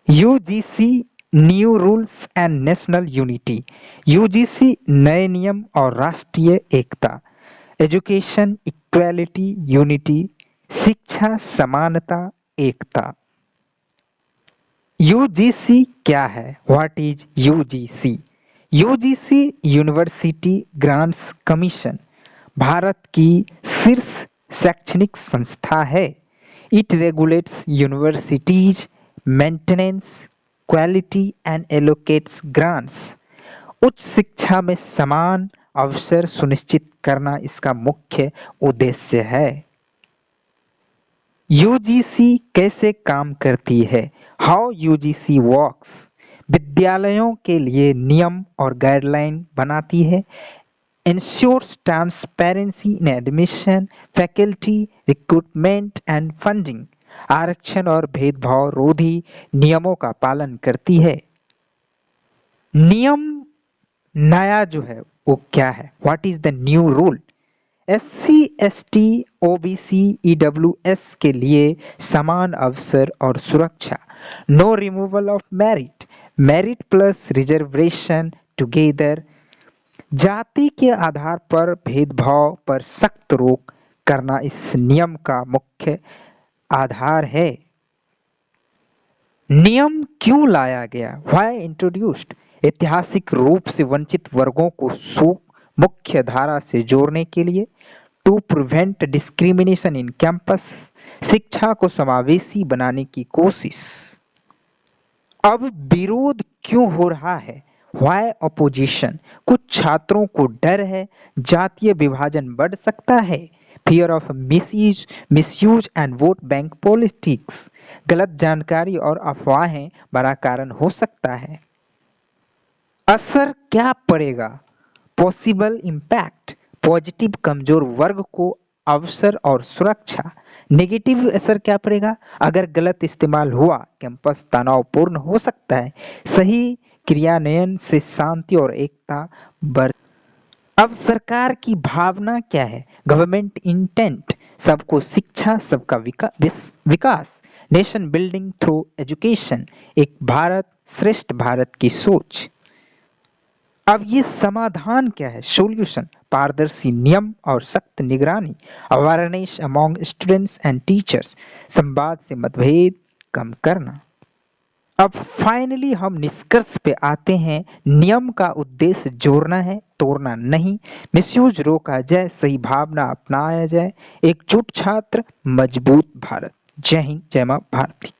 UGC new rules and national unity. UGC नए नियम और राष्ट्रीय एकता। एजुकेशन इक्वालिटी यूनिटी, शिक्षा समानता एकता। यूजीसी क्या है? What is UGC? UGC university grants commission Bharat की शीर्ष शैक्षणिक संस्था है। It regulates universities maintenance quality and allocates grants. उच्च शिक्षा में समान अवसर सुनिश्चित करना इसका मुख्य उद्देश्य है। यूजीसी कैसे काम करती है? How UGC works. विद्यालयों के लिए नियम और गाइडलाइन बनाती है। Ensures transparency in admission, faculty recruitment and funding. आरक्षण और भेदभाव रोधी नियमों का पालन करती है। नियम नया जो है वो क्या है? What is the new rule? SC, ST, OBC, EWS के लिए समान अवसर और सुरक्षा। No removal of merit, merit plus reservation together. जाति के आधार पर भेदभाव पर सख्त रोक करना इस नियम का मुख्य आधार है। नियम क्यों लाया गया? Why introduced? ऐतिहासिक रूप से वंचित वर्गों को मुख्य धारा से जोड़ने के लिए। To prevent discrimination in campus, शिक्षा को समावेशी बनाने की कोशिश। अब विरोध क्यों हो रहा है? Why opposition? कुछ छात्रों को डर है जातीय विभाजन बढ़ सकता है। Fear of misuse and vote bank politics. गलत जानकारी और अफवाहें बड़ा कारण हो सकता है। असर क्या पड़ेगा? Possible impact. पॉजिटिव कमजोर वर्ग को अवसर और सुरक्षा। नेगेटिव असर क्या पड़ेगा? अगर गलत इस्तेमाल हुआ कैंपस तनावपूर्ण हो सकता है। सही क्रियान्वयन से शांति और एकता बढ़। अब सरकार की भावना क्या है? गवर्नमेंट इंटेंट सबको शिक्षा सबका विकास। नेशन बिल्डिंग थ्रू एजुकेशन, एक भारत श्रेष्ठ भारत की सोच। अब ये समाधान क्या है? सॉल्यूशन पारदर्शी नियम और सख्त निगरानी। Awareness among students and teachers, संवाद से मतभेद कम करना। अब फाइनली हम निष्कर्ष पे आते हैं। नियम का उद्देश्य जोड़ना है, तोड़ना नहीं। मिसयूज रोका जाए, सही भावना अपनाया जाए। एकजुट छात्र, मजबूत भारत। जय हिंद, जय मां भारती।